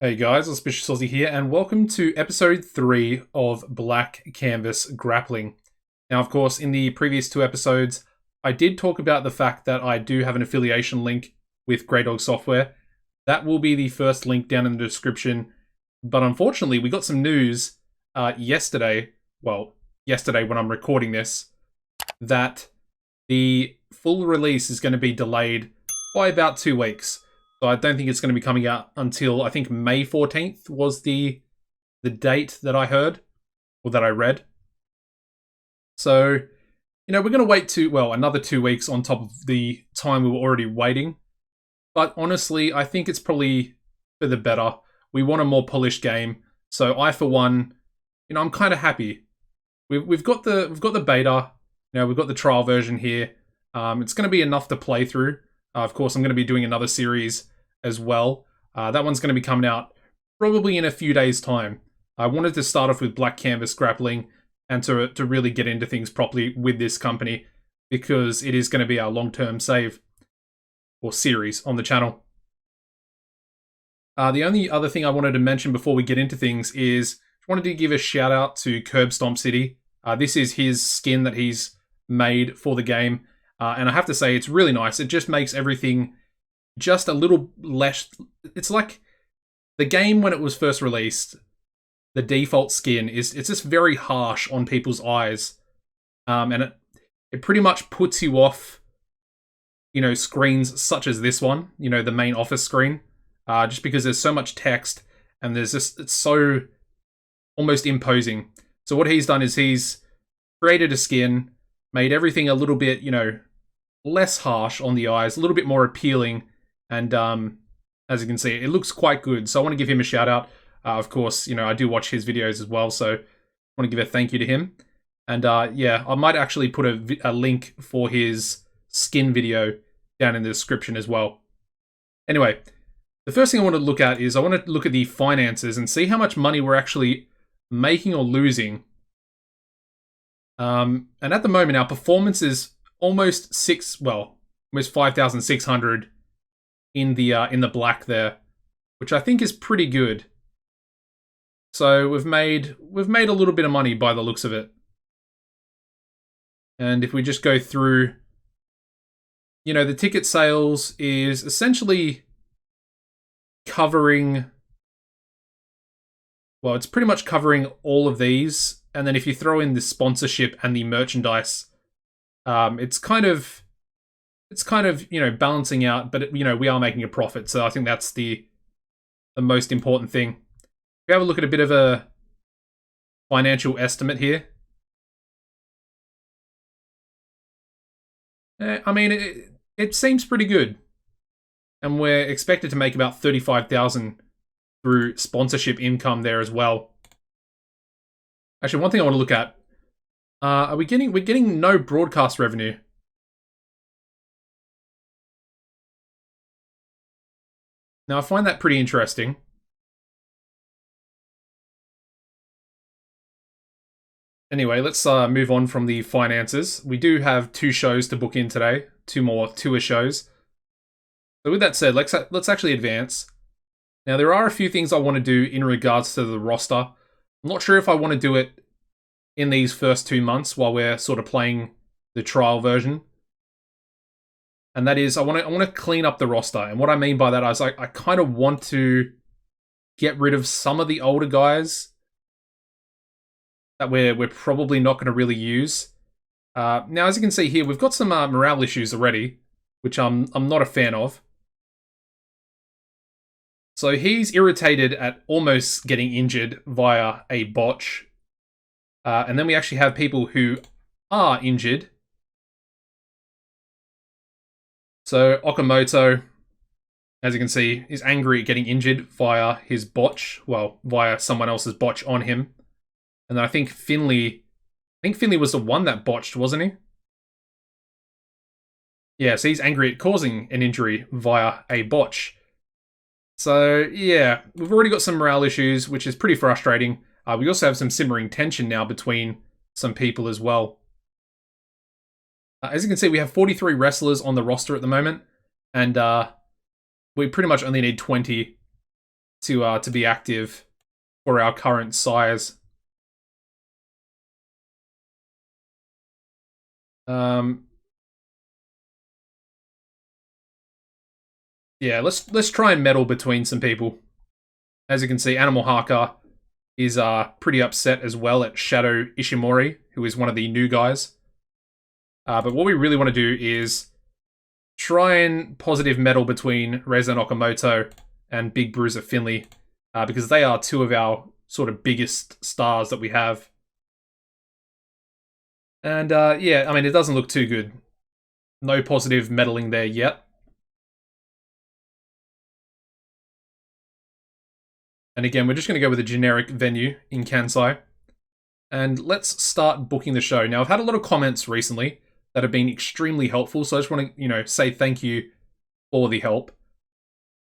Hey guys, AuspiciousAussie here, and welcome to episode 3 of Black Canvas Grappling. Now, of course, in the previous 2 episodes, I did talk about the fact that I do have an affiliation link with Grey Dog Software. That will be the first link down in the description. But unfortunately, we got some news yesterday when I'm recording this, that the full release is going to be delayed by about 2 weeks. So I don't think it's going to be coming out until, I think, May 14th was the date that I heard, or that I read. So, we're going to wait another 2 weeks on top of the time we were already waiting. But honestly, I think it's probably for the better. We want a more polished game. So I, for one, I'm kind of happy. We've got the beta. We've got the trial version here. It's going to be enough to play through. Of course, I'm going to be doing another series as well. That one's going to be coming out probably in a few days' time. I wanted to start off with Black Canvas Grappling and to really get into things properly with this company, because it is going to be our long-term save or series on the channel. The only other thing I wanted to mention before we get into things is I wanted to give a shout out to Curb Stomp City. This is his skin that he's made for the game. And I have to say, it's really nice. It just makes everything just a little less... It's like the game when it was first released, the default skin it's just very harsh on people's eyes. And it pretty much puts you off, screens such as this one, the main office screen. Just because there's so much text and it's so almost imposing. So what he's done is he's created a skin, made everything a little bit, less harsh on the eyes, a little bit more appealing, and as you can see, it looks quite good. So I want to give him a shout out. Of course, I do watch his videos as well, so I want to give a thank you to him. And yeah, I might actually put a link for his skin video down in the description as well. Anyway, the first thing I want to look at is I want to look at the finances and see how much money we're actually making or losing. And at the moment, our performance is almost 5,600 in the black there, which I think is pretty good. So we've made a little bit of money by the looks of it. And if we just go through, the ticket sales is essentially covering, it's pretty much covering all of these. And then if you throw in the sponsorship and the merchandise, it's kind of balancing out, but we are making a profit. So I think that's the most important thing. We have a look at a bit of a financial estimate here. I mean, it seems pretty good. And we're expected to make about 35,000 through sponsorship income there as well. Actually, one thing I want to look at, we're getting no broadcast revenue. Now, I find that pretty interesting. Anyway, let's move on from the finances. We do have 2 shows to book in today. 2 more tour shows. So with that said, let's actually advance. Now, there are a few things I want to do in regards to the roster. I'm not sure if I want to do it in these first 2 months while we're sort of playing the trial version. And that is, I want to clean up the roster. And what I mean by that is I kind of want to get rid of some of the older guys that we're probably not going to really use. Now, as you can see here, we've got some morale issues already, which I'm not a fan of. So he's irritated at almost getting injured via a botch. And then we actually have people who are injured. So Okamoto, as you can see, is angry at getting injured via his botch. Well, via someone else's botch on him. And then I think Finley was the one that botched, wasn't he? Yeah, so he's angry at causing an injury via a botch. So, yeah, we've already got some morale issues, which is pretty frustrating. We also have some simmering tension now between some people as well. As you can see, we have 43 wrestlers on the roster at the moment, and we pretty much only need 20 to be active for our current size. Yeah, let's try and meddle between some people. As you can see, Animal Haka is pretty upset as well at Shadow Ishimori, who is one of the new guys. But what we really want to do is try and positive meddle between Reza Okamoto and Big Bruiser Finley, because they are two of our sort of biggest stars that we have. And yeah, I mean, it doesn't look too good. No positive meddling there yet. And again, we're just going to go with a generic venue in Kansai. And let's start booking the show. Now, I've had a lot of comments recently that have been extremely helpful, so I just want to, say thank you for the help.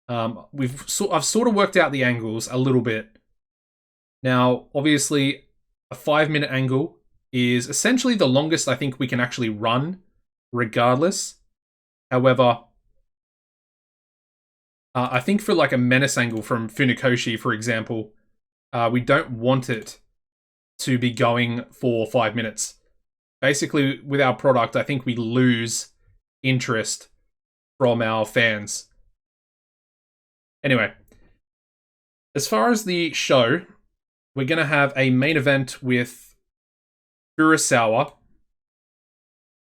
I've sort of worked out the angles a little bit. Now, obviously, a 5-minute angle is essentially the longest I think we can actually run, regardless. However, I think for like a menace angle from Funakoshi, for example, we don't want it to be going for 5 minutes. Basically, with our product, I think we lose interest from our fans. Anyway, as far as the show, we're going to have a main event with Furusawa.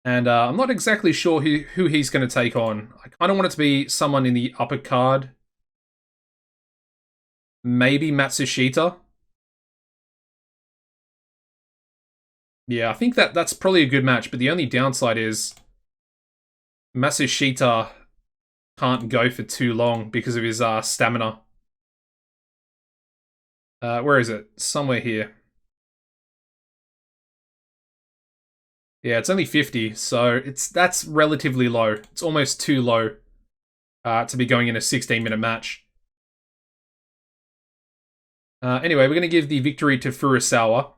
And I'm not exactly sure who he's going to take on. I kind of want it to be someone in the upper card. Maybe Matsushita. Yeah, I think that's probably a good match, but the only downside is Matsushita can't go for too long because of his stamina. Where is it? Somewhere here. Yeah, it's only 50, so that's relatively low. It's almost too low to be going in a 16-minute match. Anyway, we're going to give the victory to Furusawa.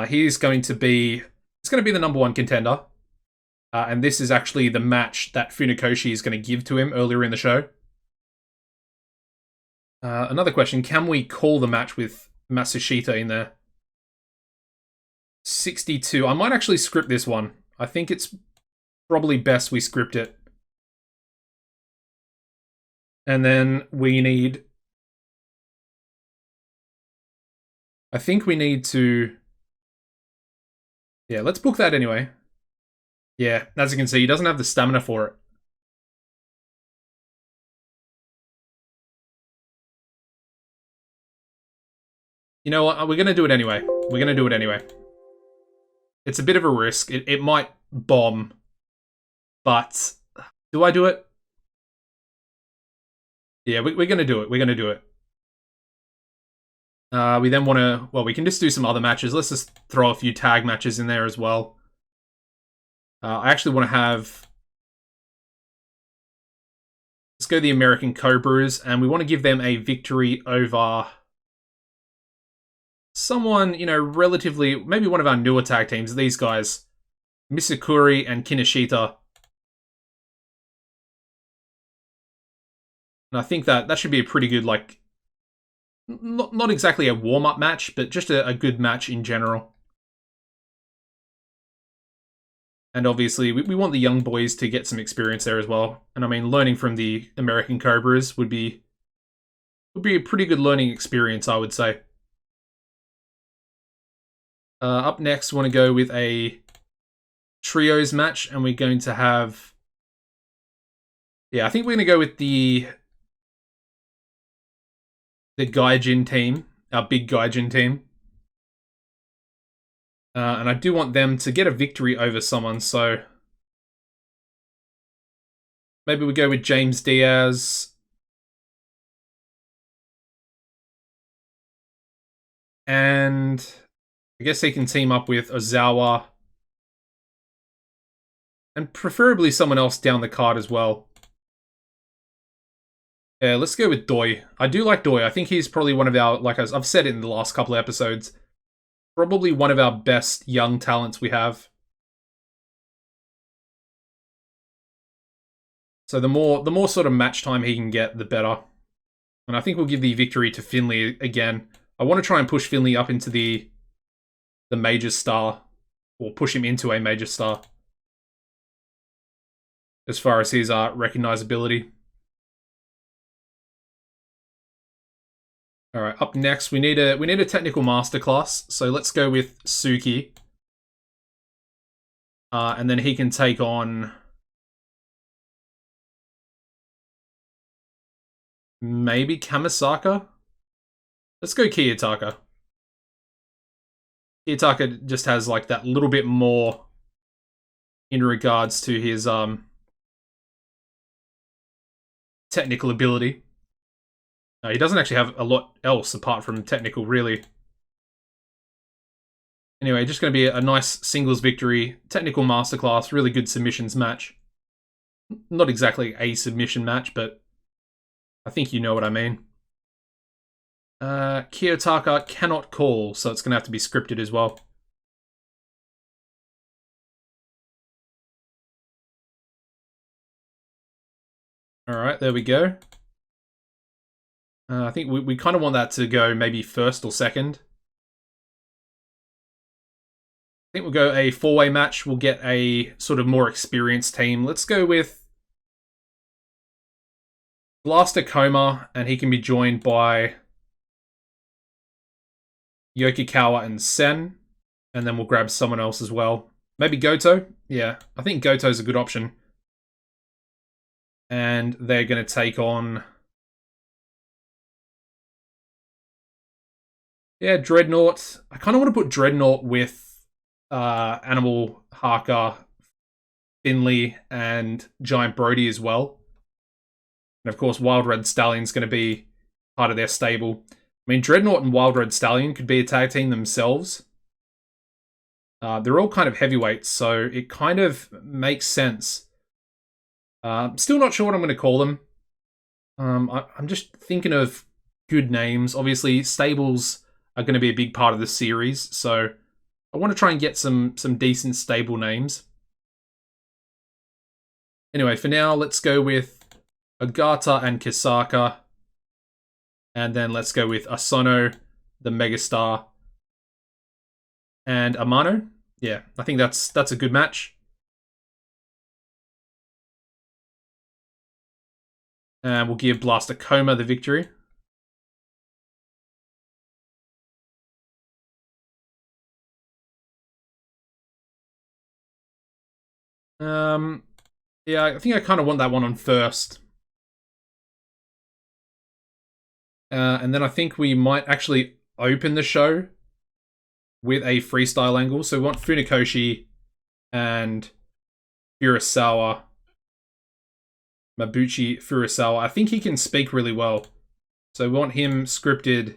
He's going to be the number 1 contender. And this is actually the match that Funakoshi is going to give to him earlier in the show. Another question, can we call the match with Matsushita in there? 62. I might actually script this one. I think it's probably best we script it. And then we need... I think we need to... Yeah, let's book that anyway. Yeah, as you can see, he doesn't have the stamina for it. You know what? We're going to do it anyway. We're going to do it anyway. It's a bit of a risk. It might bomb. But do I do it? Yeah, we're going to do it. We're going to do it. We then want to... Well, we can just do some other matches. Let's just throw a few tag matches in there as well. I actually want to have... Let's go the American Cobras, and we want to give them a victory over... someone, relatively... Maybe one of our newer tag teams. These guys. Misakuri and Kinoshita. And I think that should be a pretty good, not exactly a warm-up match, but just a good match in general. And obviously, we want the young boys to get some experience there as well. And I mean, learning from the American Cobras would be a pretty good learning experience, I would say. Up next, we want to go with a trios match, and we're going to have... Yeah, I think we're going to go with the Gaijin team, our big Gaijin team. And I do want them to get a victory over someone, so... Maybe we go with James Diaz. And... I guess he can team up with Ozawa. And preferably someone else down the card as well. Yeah, let's go with Doi. I do like Doi. I think he's probably one of our, like I've said it in the last couple of episodes, probably one of our best young talents we have. So the more sort of match time he can get, the better. And I think we'll give the victory to Finley again. I want to try and push Finley up into the major star, or push him into a major star as far as his recognizability. All right, up next we need a technical masterclass. So let's go with Suki, and then he can take on maybe Kamisaka. Let's go Kiyotaka. Kiyotaka just has like that little bit more in regards to his technical ability. He doesn't actually have a lot else apart from technical, really. Anyway, just going to be a nice singles victory, technical masterclass, really good submissions match. Not exactly a submission match, but I think you know what I mean. Kiyotaka cannot call, so it's going to have to be scripted as well. Alright, there we go. I think we kind of want that to go maybe first or second. I think we'll go a 4-way match. We'll get a sort of more experienced team. Let's go with Blaster Koma, and he can be joined by Yokikawa and Sen. And then we'll grab someone else as well. Maybe Goto? Yeah, I think Goto's a good option. And they're going to take on... yeah, Dreadnought. I kind of want to put Dreadnought with Animal Haka, Finley, and Giant Brody as well. And of course, Wild Red Stallion's going to be part of their stable. I mean, Dreadnought and Wild Red Stallion could be a tag team themselves. They're all kind of heavyweights, so it kind of makes sense. Still not sure what I'm going to call them. I'm just thinking of good names. Obviously, stables are going to be a big part of the series, so I want to try and get some decent stable names. Anyway, for now, let's go with Agata and Kisaka, and then let's go with Asono, the Megastar, and Amano. Yeah, I think that's a good match. And we'll give Blaster Koma the victory. Yeah, I think I kind of want that one on first. And then I think we might actually open the show with a freestyle angle. So we want Funakoshi and Furusawa. Mabuchi Furusawa. I think he can speak really well. So we want him scripted.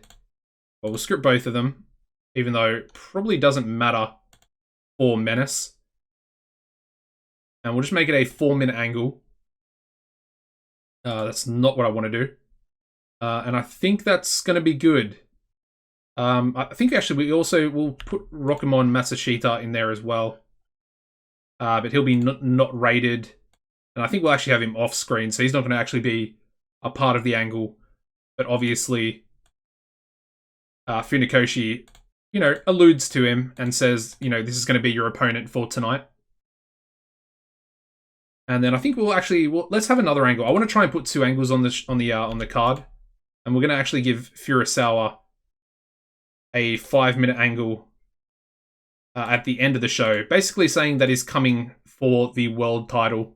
Well, we'll script both of them, even though it probably doesn't matter for Menace. And we'll just make it a 4-minute angle. That's not what I want to do. And I think that's going to be good. I think actually we'll put Rockemon Matsushita in there as well. But he'll be not rated. And I think we'll actually have him off screen, so he's not going to actually be a part of the angle. But obviously, Funakoshi, alludes to him and says, this is going to be your opponent for tonight. And then I think let's have another angle. I want to try and put 2 angles on the card, and we're going to actually give Furusawa a 5-minute angle at the end of the show, basically saying that he's coming for the world title.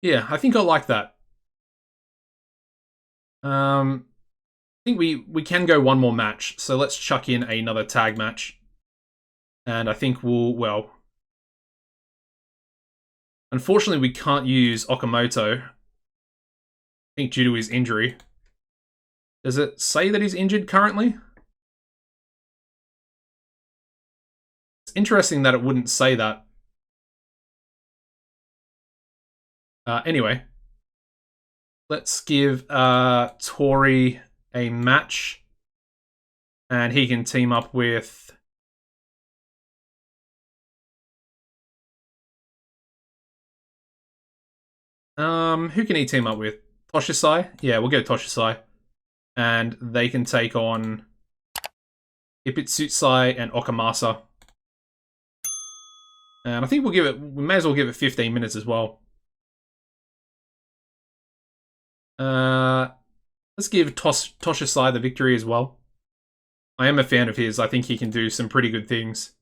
Yeah, I think I like that. I think we can go one more match, so let's chuck in another tag match. And I think unfortunately we can't use Okamoto, I think due to his injury. Does it say that he's injured currently? It's interesting that it wouldn't say that. Anyway, let's give Tori a match, and he can team up with who can he team up with? Toshisai. Yeah, we'll go Toshisai. And they can take on Ipitsutsai and Okamasa. And I think we may as well give it 15 minutes as well. Let's give Toshisai the victory as well. I am a fan of his. I think he can do some pretty good things.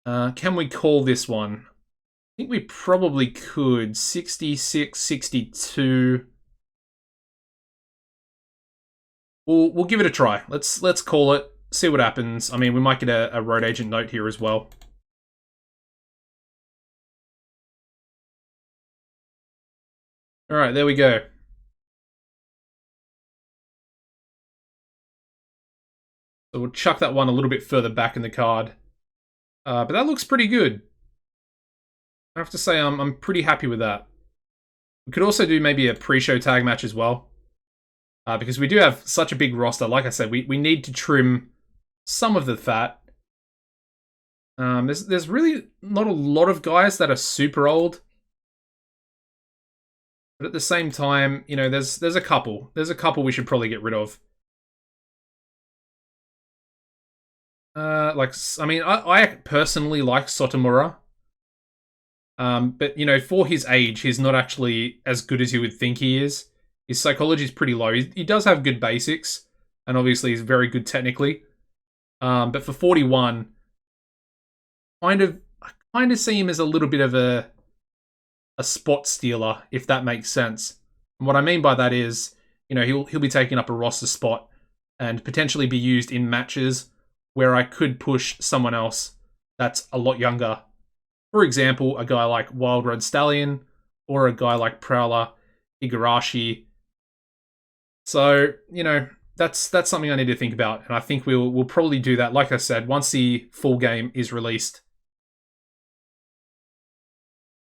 Can we call this one? I think we probably could. 66, 62. We'll give it a try. Let's call it. See what happens. I mean, we might get a road agent note here as well. Alright, there we go. So we'll chuck that one a little bit further back in the card. But that looks pretty good. I have to say I'm pretty happy with that. We could also do maybe a pre-show tag match as well. Because we do have such a big roster. Like I said, we need to trim some of the fat. There's really not a lot of guys that are super old. But at the same time, you know, there's a couple. There's a couple we should probably get rid of. I personally like Sotomura. But, you know, for his age, he's not actually as good as you would think he is. His psychology is pretty low. He does have good basics, and obviously he's very good technically. But for 41, I kind of see him as a little bit of a spot stealer, if that makes sense. And what I mean by that is, you know, he'll be taking up a roster spot and potentially be used in matches where I could push someone else that's a lot younger. For example, a guy like Wild Red Stallion or a guy like Prowler Igarashi. So, you know, that's something I need to think about, and I think we'll probably do that, like I said, once the full game is released.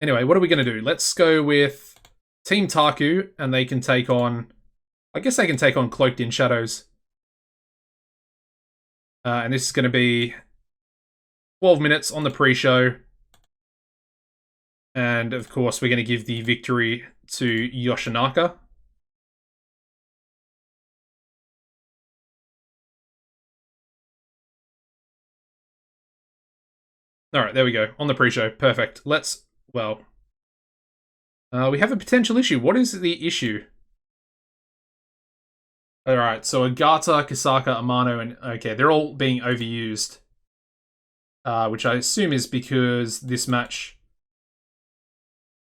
Anyway, what are we going to do? Let's go with Team Taku, and they can take on... I guess they can take on Cloaked in Shadows. And this is going to be 12 minutes on the pre-show. And, of course, we're going to give the victory to Yoshinaka. Alright, there we go. On the pre-show. Perfect. Let's... Well... we have a potential issue. What is the issue? Alright, so Agata, Kisaka, Amano, and... Okay, they're all being overused. Which I assume is because this match...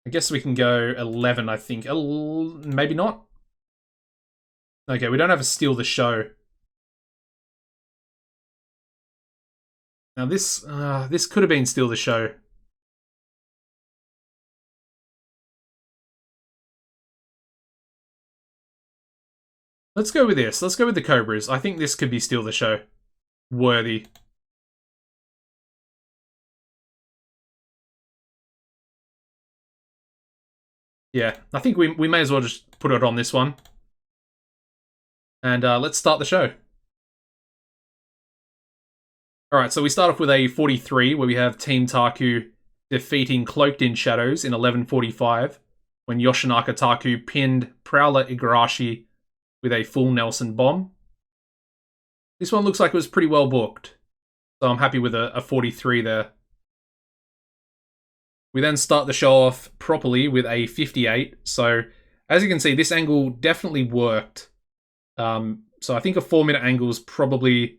I guess we can go 11, I think. Maybe not? Okay, we don't have a steal the show. Now this could have been steal the show. Let's go with this. Let's go with the Cobras. I think this could be steal the show. Worthy. Yeah, I think we may as well just put it on this one. And let's start the show. Alright, so we start off with a 43, where we have Team Taku defeating Cloaked in Shadows in 11:45, when Yoshinaka Taku pinned Prowler Igarashi with a full Nelson bomb. This one looks like it was pretty well booked, so I'm happy with a 43 there. We then start the show off properly with a 58, so as you can see, this angle definitely worked. So I think a 4-minute angle is probably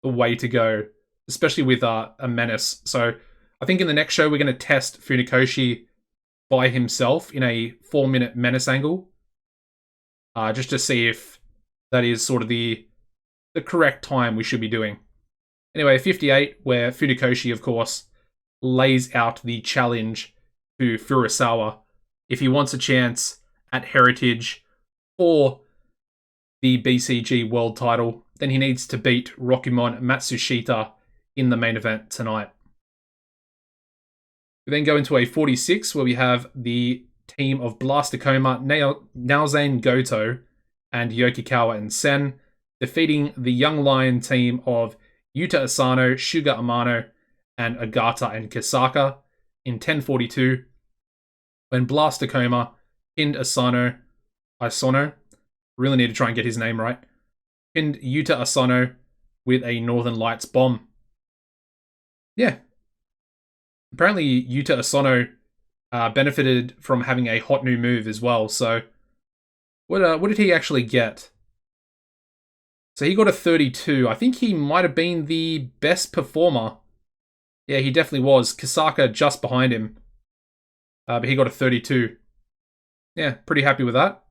the way to go, especially with a menace. So I think in the next show, we're going to test Funakoshi by himself in a 4-minute menace angle. Just to see if that is sort of the correct time we should be doing. Anyway, 58, where Funakoshi, of course, lays out the challenge to Furusawa if he wants a chance at Heritage or the BCG world title, then he needs to beat Rokumon Matsushita in the main event tonight. We then go into a 46, where we have the team of Blastakoma, Naozane Goto, and Yokikawa and Sen, defeating the Young Lion team of Yuta Asano, Shuga Amano, and Agata and Kisaka in 10:42, when Blastakoma pinned Isono. Really need to try and get his name right. Pinned Yuta Asano with a Northern Lights bomb. Yeah. Apparently, Yuta Asano benefited from having a hot new move as well. So, what did he actually get? So he got a 32. I think he might have been the best performer. Yeah, he definitely was. Kisaka just behind him. But he got a 32. Yeah, pretty happy with that.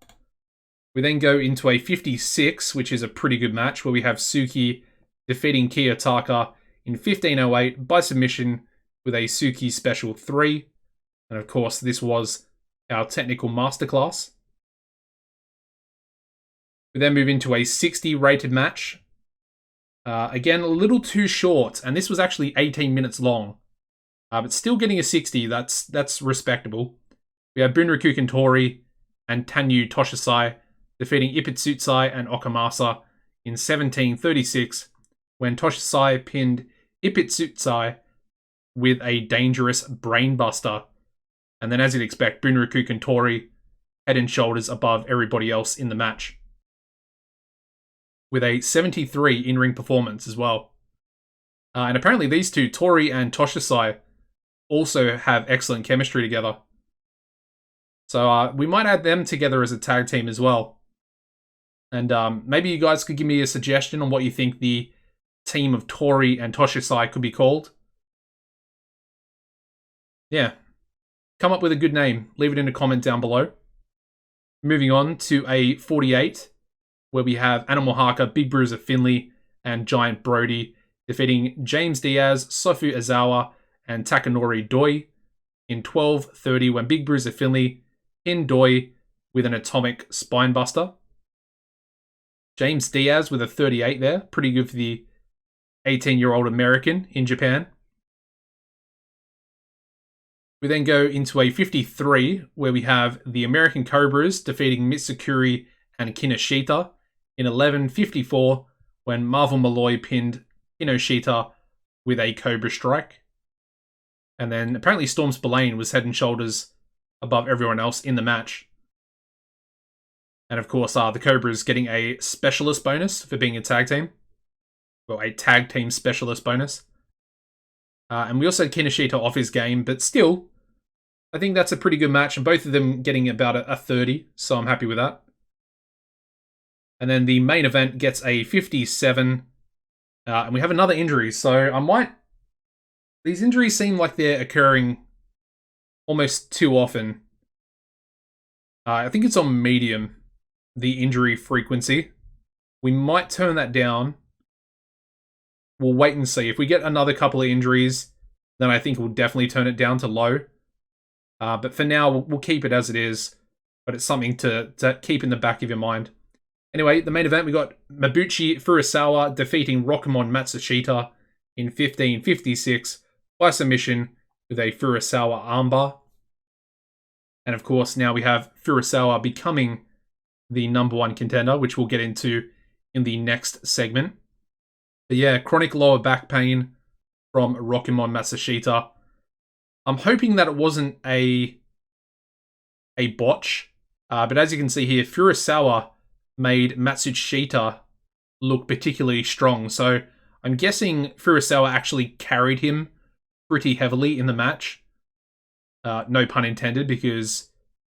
We then go into a 56, which is a pretty good match, where we have Suki defeating Kiyotaka in 15:08 by submission with a Suki Special 3. And of course, this was our technical masterclass. We then move into a 60 rated match. Again, a little too short, and this was actually 18 minutes long. But still getting a 60, that's respectable. We have Bunraku Kentori and Tanyu Toshisai defeating Ipitsutsai and Okamasa in 17:36 when Toshisai pinned Ipitsutsai with a dangerous brainbuster. And then as you'd expect, Bunraku Kentori head and shoulders above everybody else in the match, with a 73 in-ring performance as well. And apparently these two, Tori and Toshisai, also have excellent chemistry together. So we might add them together as a tag team as well. And maybe you guys could give me a suggestion on what you think the team of Tori and Toshisai could be called. Yeah. Come up with a good name. Leave it in a comment down below. Moving on to a 48, where we have Animal Haka, Big Bruiser Finley, and Giant Brody defeating James Diaz, Sofu Azawa, and Takanori Doi in 12:30 when Big Bruiser Finley pinned Doi with an atomic spinebuster. James Diaz with a 38 there. Pretty good for the 18-year-old American in Japan. We then go into a 53 where we have the American Cobras defeating Mitsukuri and Kinoshita in 11:54 when Marvel Malloy pinned Kinoshita with a Cobra Strike. And then apparently Storm Spillane was head and shoulders above everyone else in the match. And of course, the Cobras getting a specialist bonus for being a tag team. Well, a tag team specialist bonus. And we also had Kinoshita off his game, but still, I think that's a pretty good match. And both of them getting about a 30, so I'm happy with that. And then the main event gets a 57. And we have another injury, so these injuries seem like they're occurring almost too often. I think it's on medium, the injury frequency. We might turn that down. We'll wait and see. If we get another couple of injuries, then I think we'll definitely turn it down to low. But for now, we'll keep it as it is. But it's something to keep in the back of your mind. Anyway, the main event, we got Mabuchi Furusawa defeating Rock'emon Matsushita in 15:56 by submission with a Furusawa armbar. And of course, now we have Furusawa becoming the #1 contender, which we'll get into in the next segment. But yeah, chronic lower back pain from Rock'emon Matsushita. I'm hoping that it wasn't a botch. But as you can see here, Furusawa made Matsushita look particularly strong. So I'm guessing Furusawa actually carried him pretty heavily in the match. No pun intended, because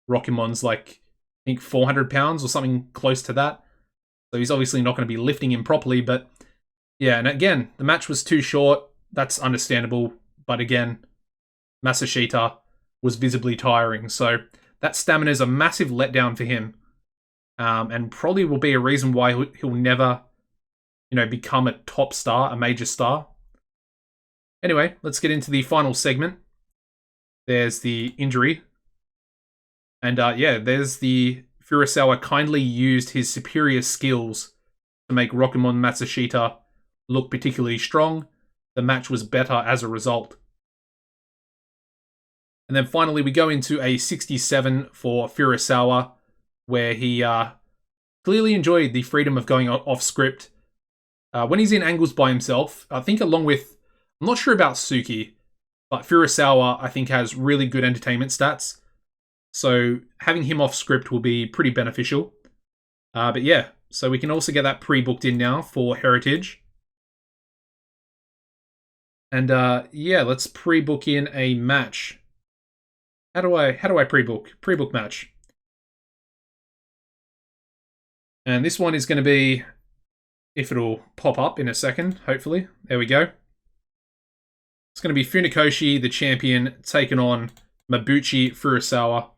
Rockemon's like, I think 400 pounds or something close to that. So he's obviously not going to be lifting him properly. But yeah, and again, the match was too short. That's understandable. But again, Matsushita was visibly tiring. So that stamina is a massive letdown for him. And probably will be a reason why he'll never, become a top star, a major star. Anyway, let's get into the final segment. There's the injury. And there's the Furusawa kindly used his superior skills to make Rock'emon Matsushita look particularly strong. The match was better as a result. And then finally, we go into a 67 for Furusawa, where he clearly enjoyed the freedom of going off script. When he's in angles by himself, I think along with, I'm not sure about Suki, but Furusawa, I think, has really good entertainment stats. So having him off script will be pretty beneficial. But yeah, so we can also get that pre-booked in now for Heritage. And yeah, let's pre-book in a match. How do I pre-book? Pre-book match. And this one is going to be, if it'll pop up in a second, hopefully. There we go. It's going to be Funakoshi, the champion, taking on Mabuchi Furusawa.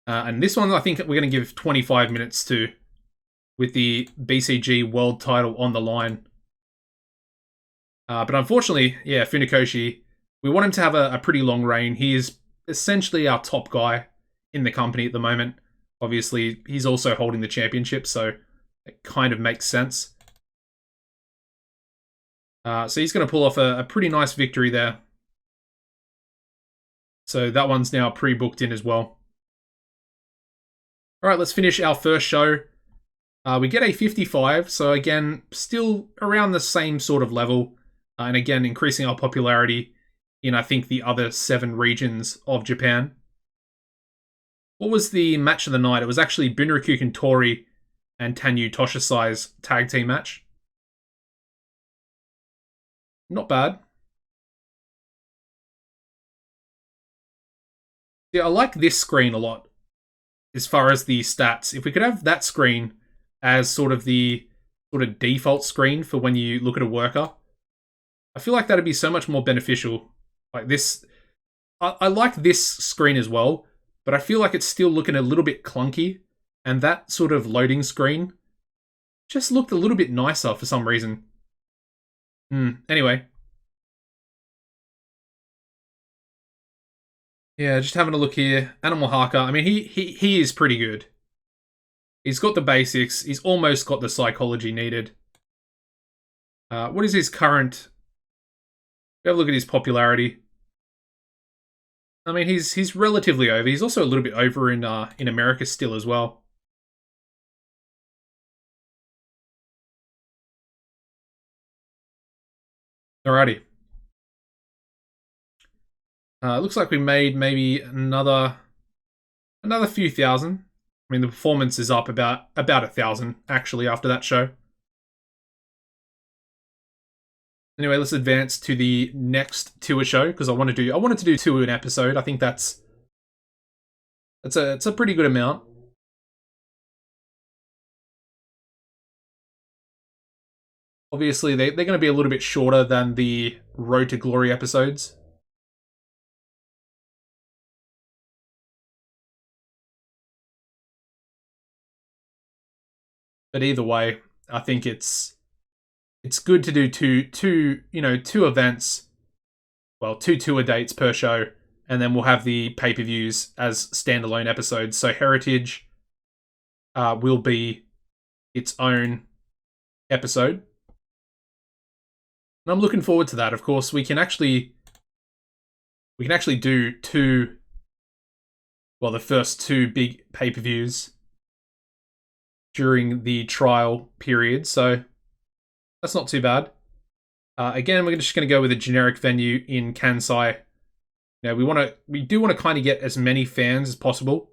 And this one, I think we're going to give 25 minutes to, with the BCG world title on the line. But unfortunately, yeah, Funakoshi, we want him to have a pretty long reign. He is essentially our top guy in the company at the moment. Obviously, he's also holding the championship, so it kind of makes sense. So he's going to pull off a pretty nice victory there. So that one's now pre-booked in as well. All right, let's finish our first show. We get a 55, so again, still around the same sort of level. And again, increasing our popularity in, I think, the other 7 regions of Japan. What was the match of the night? It was actually Bunraku Tori and TEW Toshisai's tag team match. Not bad. Yeah, I like this screen a lot as far as the stats. If we could have that screen as sort of the default screen for when you look at a worker, I feel like that'd be so much more beneficial. Like this, I like this screen as well, but I feel like it's still looking a little bit clunky, and that sort of loading screen just looked a little bit nicer for some reason. Anyway. Yeah, just having a look here. Animal Haka, I mean, he is pretty good. He's got the basics. He's almost got the psychology needed. What is his current... Have a look at his popularity. I mean, he's relatively over. He's also a little bit over in America still as well. Alrighty. Looks like we made maybe another few thousand. I mean, the performance is up about 1,000 actually after that show. Anyway, let's advance to the next tour show because I wanted to do 2 an episode. I think it's a pretty good amount. Obviously, they're going to be a little bit shorter than the Road to Glory episodes. But either way, I think it's good to do two events, well, 2 tour dates per show, and then we'll have the pay-per-views as standalone episodes. So Heritage will be its own episode. And I'm looking forward to that. Of course, we can actually do the first 2 big pay-per-views during the trial period, so that's not too bad. Again, we're just going to go with a generic venue in Kansai. You know, we do want to kind of get as many fans as possible.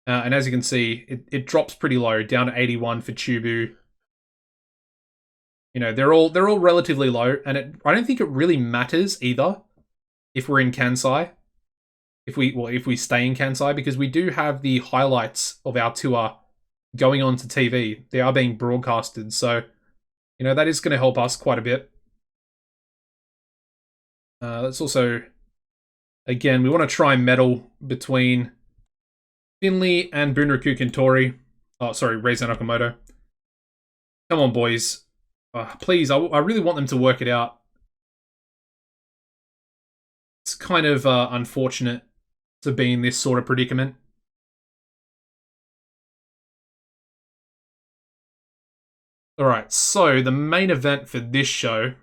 And as you can see, it drops pretty low, down to 81 for Chubu. You know, they're all relatively low, and I don't think it really matters either if we're in Kansai. If we stay in Kansai, because we do have the highlights of our tour going on to TV. They are being broadcasted, so you know that is going to help us quite a bit. Let's also, again, we want to try medal between Finley and Bunraku Tori. Oh, sorry, Reza Nakamoto. Come on, boys. Please, I really want them to work it out. It's kind of unfortunate to be in this sort of predicament. Alright, so the main event for this show,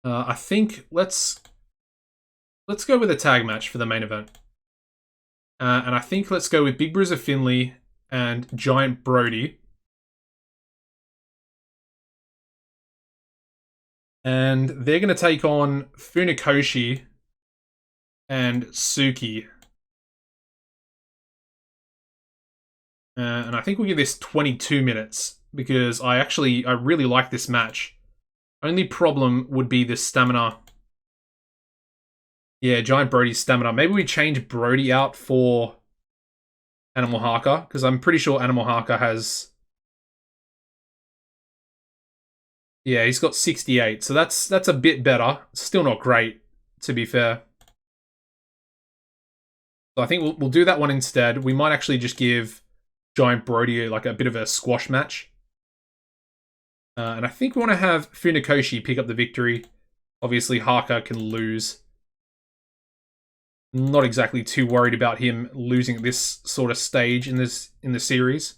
I think let's go with a tag match for the main event. And I think let's go with Big Bruiser Finley and Giant Brody And they're going to take on Funakoshi and Suki. And I think we'll give this 22 minutes because I really like this match. Only problem would be the stamina. Yeah, Giant Brody's stamina. Maybe we change Brody out for Animal Haka, because I'm pretty sure Animal Haka has... Yeah, he's got 68, so that's a bit better. Still not great, to be fair. So I think we'll do that one instead. We might actually just give Giant Brody like a bit of a squash match. And I think we want to have Funakoshi pick up the victory. Obviously, Haka can lose. Not exactly too worried about him losing at this sort of stage in the series.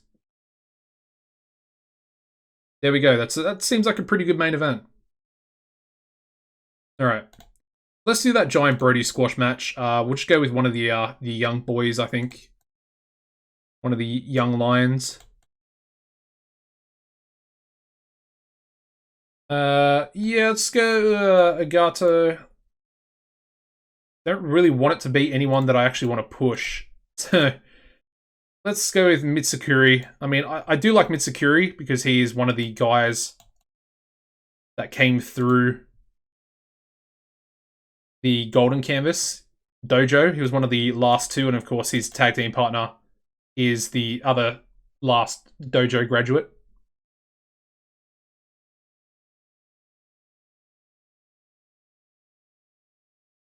There we go. That seems like a pretty good main event. All right, let's do that Giant Brody squash match. We'll just go with one of the young boys. I think one of the young lions. Yeah, let's go Agato. Don't really want it to be anyone that I actually want to push. Let's go with Mitsukuri. I mean, I do like Mitsukuri because he is one of the guys that came through the Golden Canvas Dojo. He was one of the last two, and of course his tag team partner is the other last Dojo graduate.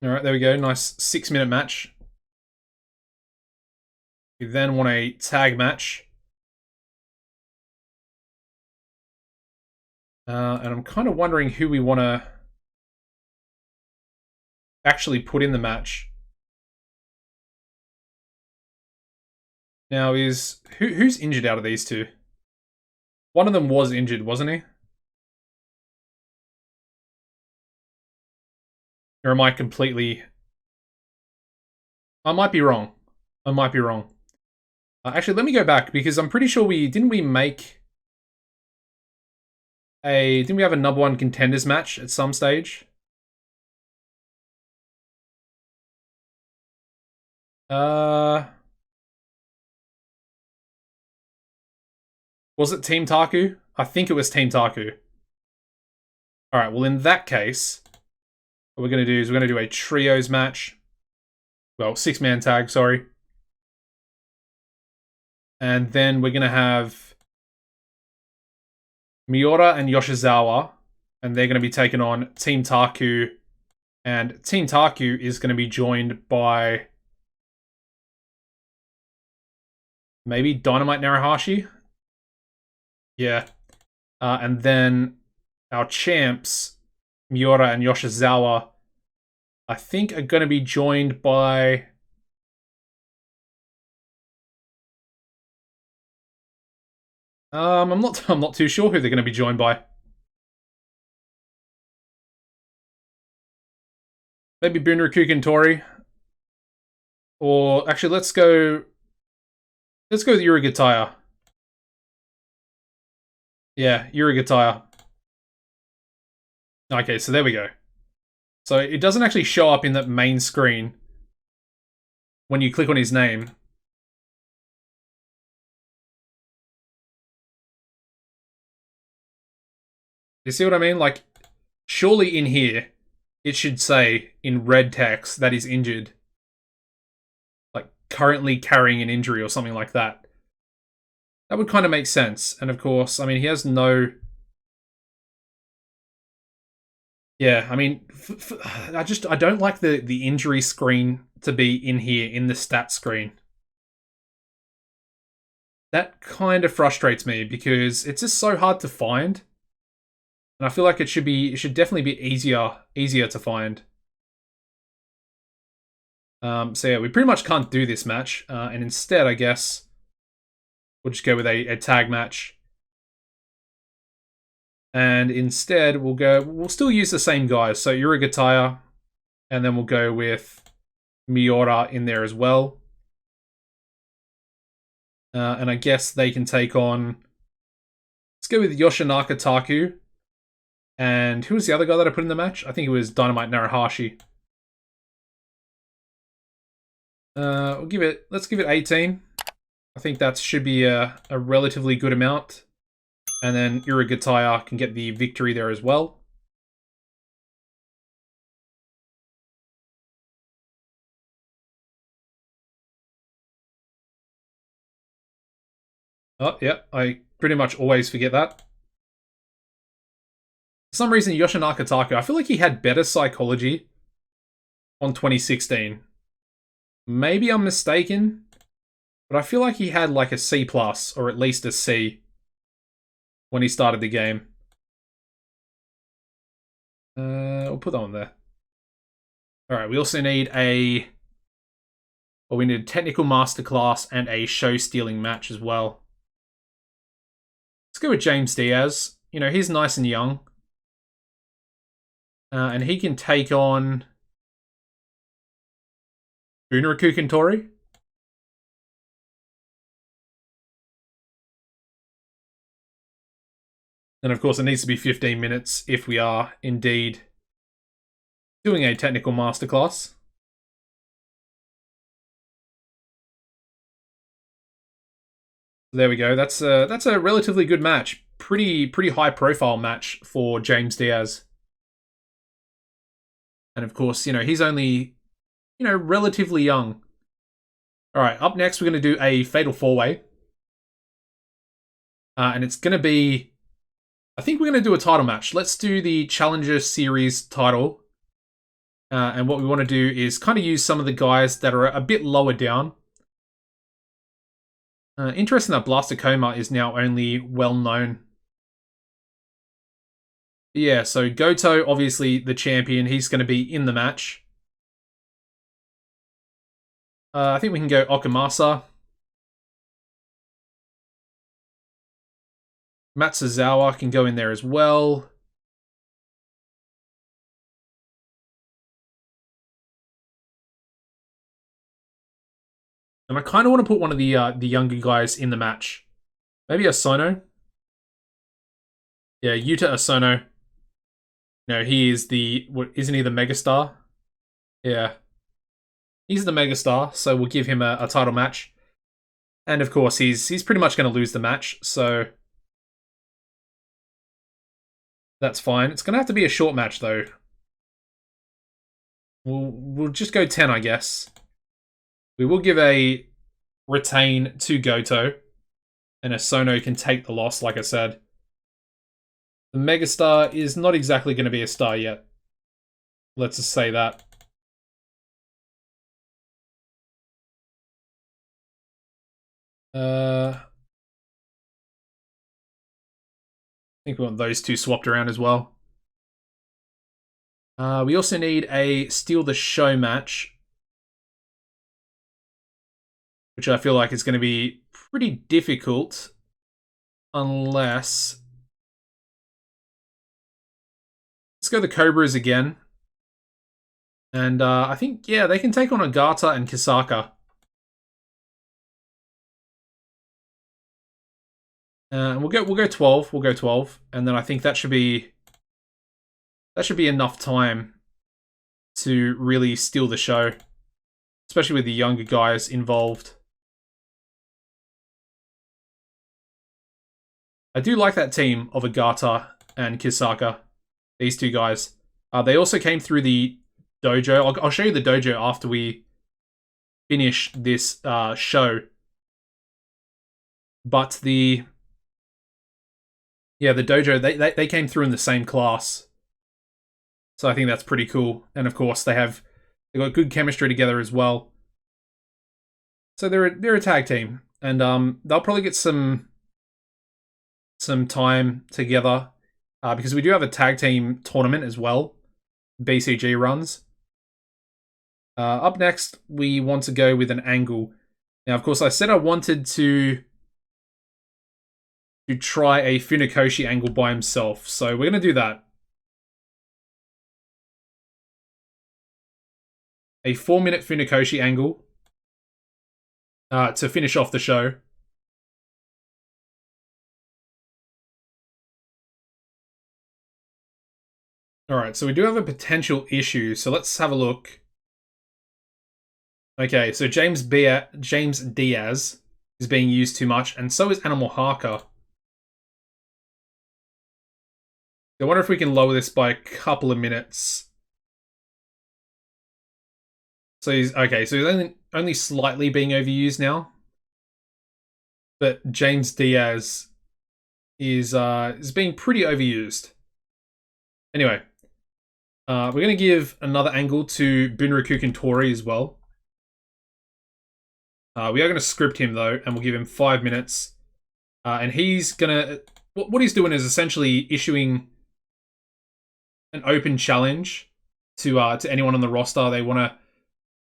Alright, there we go. Nice 6-minute match. We then want a tag match. And I'm kind of wondering who we want to actually put in the match. Now who's injured out of these two? One of them was injured, wasn't he? Or am I completely... I might be wrong. I might be wrong. Actually, let me go back, because I'm pretty sure didn't we have a number one contenders match at some stage? Was it Team Taku? I think it was Team Taku. Alright, well in that case, what we're going to do is we're going to do a trios match. Well, 6-man tag, sorry. And then we're going to have Miura and Yoshizawa, and they're going to be taking on Team Taku. And Team Taku is going to be joined by maybe Dynamite Narahashi? Yeah. And then our champs, Miura and Yoshizawa, I think are going to be joined by... I'm not too sure who they're going to be joined by. Maybe Bunraku Tori. Or actually, let's go with Urigataya. Yeah, Urigataya. Okay, so there we go. So it doesn't actually show up in that main screen when you click on his name. You see what I mean? Like, surely in here, it should say in red text that he's injured. Like, currently carrying an injury or something like that. That would kind of make sense. And of course, I mean, he has no... Yeah, I mean, I don't like the injury screen to be in here, in the stat screen. That kind of frustrates me because it's just so hard to find. And I feel like it should definitely be easier to find. So yeah, we pretty much can't do this match. And instead, I guess, we'll just go with a tag match. And instead, we'll still use the same guys. So Urigataya, and then we'll go with Miura in there as well. And I guess they can take on... Let's go with Yoshinaka Taku. And who was the other guy that I put in the match? I think it was Dynamite Narahashi. Let's give it 18. I think that should be a relatively good amount. And then Uragataya can get the victory there as well. Oh, yeah, I pretty much always forget that. For some reason, Yoshinaka Taku, I feel like he had better psychology on 2016. Maybe I'm mistaken, but I feel like he had like a C+, or at least a C, when he started the game. We'll put that on there. Alright, we also need a technical masterclass and a show-stealing match as well. Let's go with James Diaz. You know, he's nice and young. And he can take on Bunraku Kentori. And of course, it needs to be 15 minutes if we are indeed doing a technical masterclass. There we go. That's a relatively good match. Pretty high profile match for James Diaz. And of course, you know, he's only, you know, relatively young. All right, up next we're going to do a Fatal 4-Way. And it's going to be, I think we're going to do a title match. Let's do the Challenger Series title. And what we want to do is kind of use some of the guys that are a bit lower down. Interesting that Blaster Coma is now only well known. Yeah, so Goto, obviously the champion, he's going to be in the match. I think we can go Okamasa. Matsuzawa can go in there as well. And I kind of want to put one of the younger guys in the match. Maybe Osono. Yeah, Yuta Osono. No, he is isn't he the megastar? Yeah. He's the megastar, so we'll give him a title match. And of course, he's pretty much going to lose the match, so that's fine. It's going to have to be a short match, though. We'll just go 10, I guess. We will give a retain to Goto, and Osono can take the loss, like I said. The megastar is not exactly going to be a star yet. Let's just say that. I think we want those two swapped around as well. We also need a Steal the Show match, which I feel like is going to be pretty difficult unless... Let's go the Cobras again. And I think, yeah, they can take on Agata and Kisaka. We'll go 12. We'll go 12, and then I think that should be enough time to really steal the show, especially with the younger guys involved. I do like that team of Agata and Kisaka. These two guys. They also came through the dojo. I'll show you the dojo after we finish this show. But the dojo, they came through in the same class. So I think that's pretty cool. And of course, they got good chemistry together as well. So they're a tag team, and they'll probably get some time together because we do have a tag team tournament as well. BCG runs. Up next, we want to go with an angle. Now, of course, I said I wanted to try a Funakoshi angle by himself, so we're going to do that. A 4-minute Funakoshi angle to finish off the show. All right, so we do have a potential issue. So let's have a look. Okay, so James Diaz is being used too much, and so is Animal Harker. I wonder if we can lower this by a couple of minutes. So he's okay. So he's only slightly being overused now, but James Diaz is being pretty overused. Anyway, we're gonna give another angle to Bunraku Tori as well. We are gonna script him though, and we'll give him 5 minutes. And he's gonna what he's doing is essentially issuing an open challenge to anyone on the roster they want to,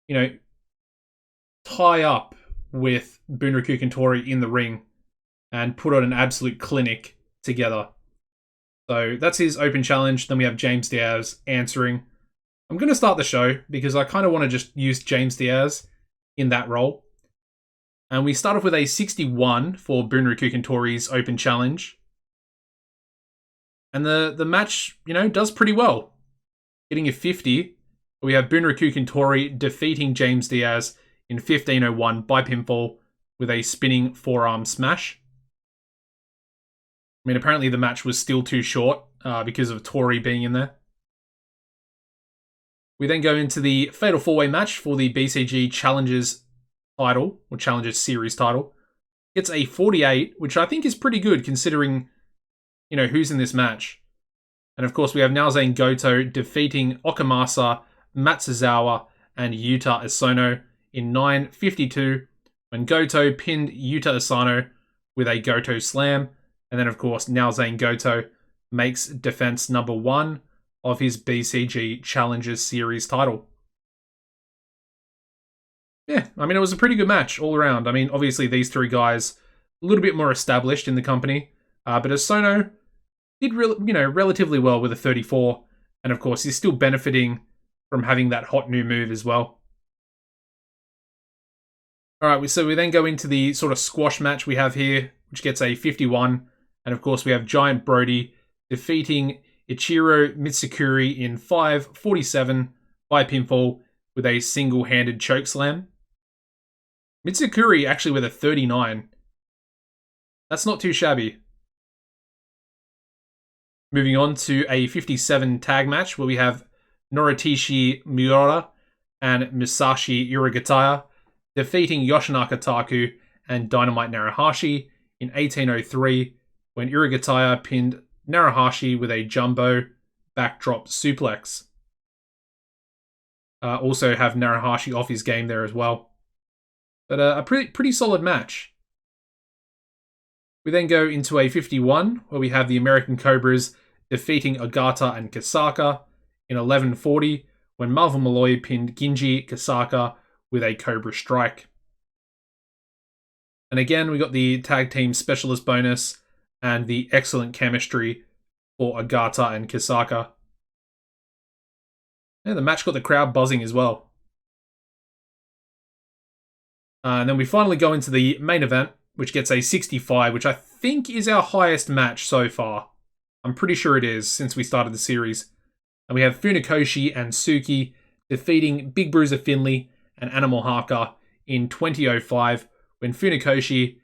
you know, tie up with Bunraku Tori in the ring and put on an absolute clinic together. So that's his open challenge. Then we have James Diaz answering. I'm going to start the show because I kind of want to just use James Diaz in that role. And we start off with a 61 for Bunraku Tori's open challenge. And the match, does pretty well. Getting a 50. We have Bunraku Tori defeating James Diaz in 15:01 by pinfall with a spinning forearm smash. I mean, apparently the match was still too short because of Tori being in there. We then go into the Fatal 4-Way match for the BCG Challengers title, or Challengers Series title. It's a 48, which I think is pretty good considering, who's in this match. And of course, we have Naozane Goto defeating Okamasa, Matsuzawa, and Yuta Asano in 9:52 when Goto pinned Yuta Asano with a Goto Slam. And then, of course, Naozane Goto makes defense number 1 of his BCG Challengers Series title. Yeah, I mean, it was a pretty good match all around. I mean, obviously, these three guys a little bit more established in the company. But Asano did relatively well with a 34. And, of course, he's still benefiting from having that hot new move as well. All right, so we then go into the sort of squash match we have here, which gets a 51. And of course, we have Giant Brody defeating Ichiro Mitsukuri in 5:47 by pinfall with a single-handed chokeslam. Mitsukuri actually with a 39. That's not too shabby. Moving on to a 57 tag match where we have Noritishi Miura and Musashi Uragataya defeating Yoshinaka Taku and Dynamite Narahashi in 18:03 when Uragataya pinned Narahashi with a jumbo backdrop suplex. Also have Narahashi off his game there as well. But a pretty solid match. We then go into a 51 where we have the American Cobras defeating Ogata and Kasaka in 11:40 when Marvel Malloy pinned Ginji Kasaka with a Cobra Strike. And again, we got the tag team specialist bonus and the excellent chemistry for Ogata and Kasaka. Yeah, the match got the crowd buzzing as well. And then we finally go into the main event, which gets a 65, which I think is our highest match so far. I'm pretty sure it is, since we started the series. And we have Funakoshi and Suki defeating Big Bruiser Finley and Animal Harker in 20:05 when Funakoshi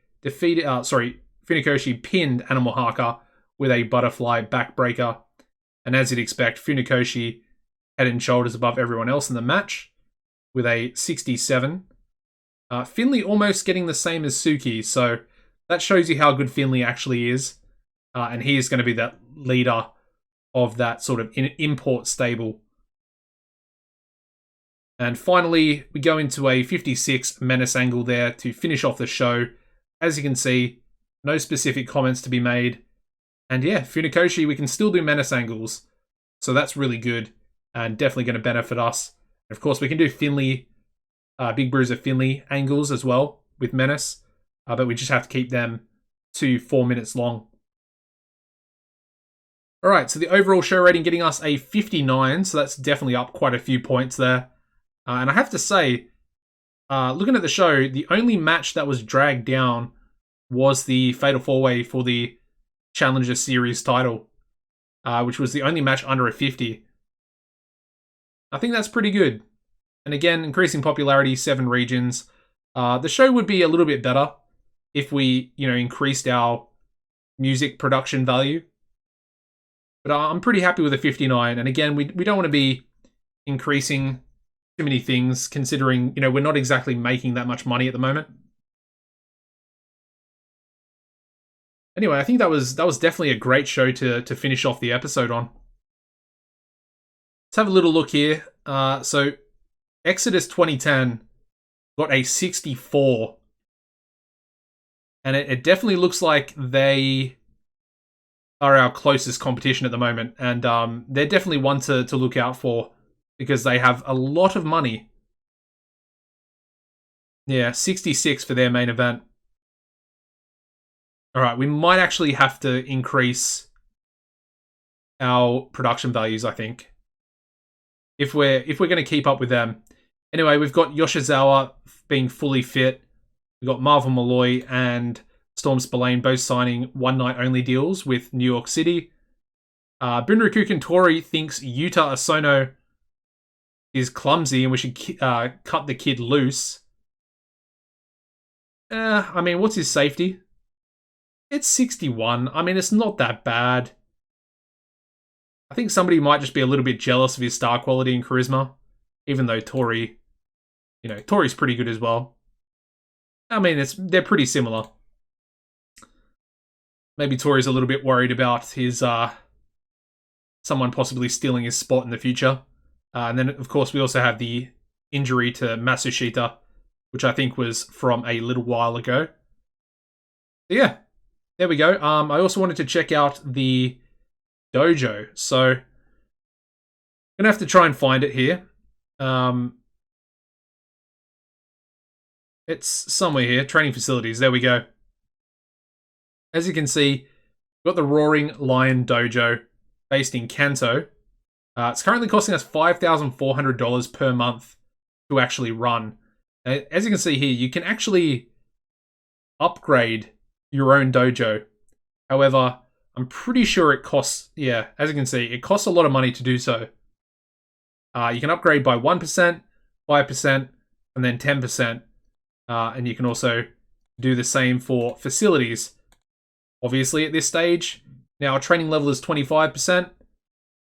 pinned Animal Harker with a butterfly backbreaker. And as you'd expect, Funakoshi head and shoulders above everyone else in the match with a 67. Finley almost getting the same as Suki, so that shows you how good Finley actually is. And he is going to be that leader of that sort of import stable. And finally, we go into a 56 Menace angle there to finish off the show. As you can see, no specific comments to be made. And yeah, Funakoshi, we can still do Menace angles. So that's really good and definitely going to benefit us. Of course, we can do Finley, Big Bruiser Finley angles as well with Menace. But we just have to keep them to 4 minutes long. Alright, so the overall show rating getting us a 59. So that's definitely up quite a few points there. And I have to say, looking at the show, the only match that was dragged down was the Fatal 4-Way for the Challenger Series title. which was the only match under a 50. I think that's pretty good. And again, increasing popularity, 7 regions. The show would be a little bit better if we, increased our music production value. But I'm pretty happy with a 59. And again, we don't want to be increasing too many things, considering, we're not exactly making that much money at the moment. Anyway, I think that was definitely a great show to finish off the episode on. Let's have a little look here. So Exodus 2010 got a 64. And it definitely looks like they are our closest competition at the moment. And they're definitely one to look out for because they have a lot of money. Yeah, 66 for their main event. All right, we might actually have to increase our production values, I think, if we're going to keep up with them. Anyway, we've got Yoshizawa being fully fit. We've got Marvel Malloy and Storm Spillane both signing one-night-only deals with New York City. Bunraku Kentori thinks Yuta Asono is clumsy and we should cut the kid loose. I mean, what's his safety? It's 61. I mean, it's not that bad. I think somebody might just be a little bit jealous of his star quality and charisma, even though Tori's pretty good as well. I mean, they're pretty similar. Maybe Tori's a little bit worried about his someone possibly stealing his spot in the future. And then, of course, we also have the injury to Masushita, which I think was from a little while ago. But yeah, there we go. I also wanted to check out the Dojo. So, I'm going to have to try and find it here. It's somewhere here. Training facilities. There we go. As you can see, we've got the Roaring Lion Dojo based in Kanto. It's currently costing us $5,400 per month to actually run. As you can see here, you can actually upgrade your own dojo. However, I'm pretty sure it costs, as you can see, it costs a lot of money to do so. You can upgrade by 1%, 5%, and then 10%. And you can also do the same for facilities. Obviously, at this stage, now our training level is 25%.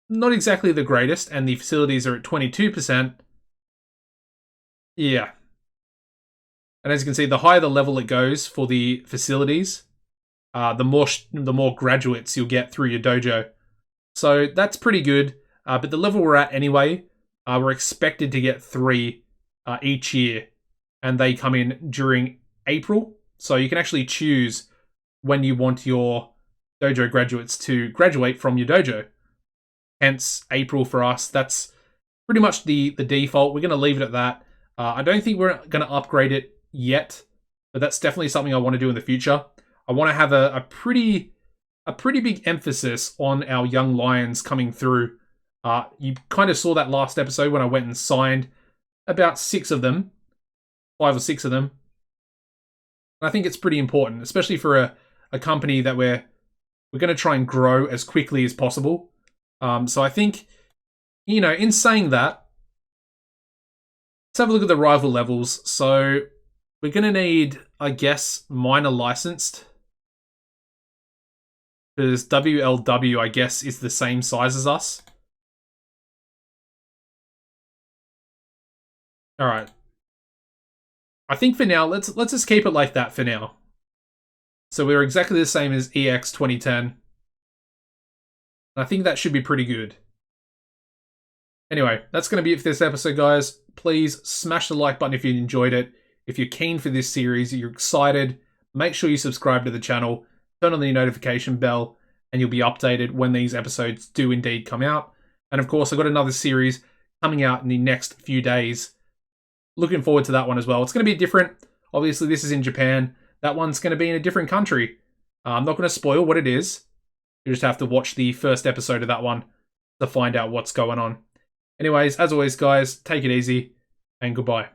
Not exactly the greatest, and the facilities are at 22%. Yeah. And as you can see, the higher the level it goes for the facilities, the more graduates you'll get through your dojo. So that's pretty good. But the level we're at anyway, we're expected to get 3 each year. And they come in during April. So you can actually choose when you want your dojo graduates to graduate from your dojo. Hence, April for us. That's pretty much the default. We're going to leave it at that. I don't think we're going to upgrade it yet, but that's definitely something I want to do in the future. I want to have a pretty big emphasis on our young lions coming through. You kind of saw that last episode when I went and signed about 6 of them. 5 or 6 of them. And I think it's pretty important, especially for a company that we're going to try and grow as quickly as possible. So I think, in saying that, let's have a look at the rival levels. So we're going to need, I guess, minor licensed. Because WLW, I guess, is the same size as us. Alright. I think for now, let's just keep it like that for now. So we're exactly the same as EX 2010. I think that should be pretty good. Anyway, that's going to be it for this episode, guys. Please smash the like button if you enjoyed it. If you're keen for this series, you're excited, make sure you subscribe to the channel, turn on the notification bell, and you'll be updated when these episodes do indeed come out. And of course, I've got another series coming out in the next few days. Looking forward to that one as well. It's going to be different. Obviously, this is in Japan. That one's going to be in a different country. I'm not going to spoil what it is. You just have to watch the first episode of that one to find out what's going on. Anyways, as always, guys, take it easy and goodbye.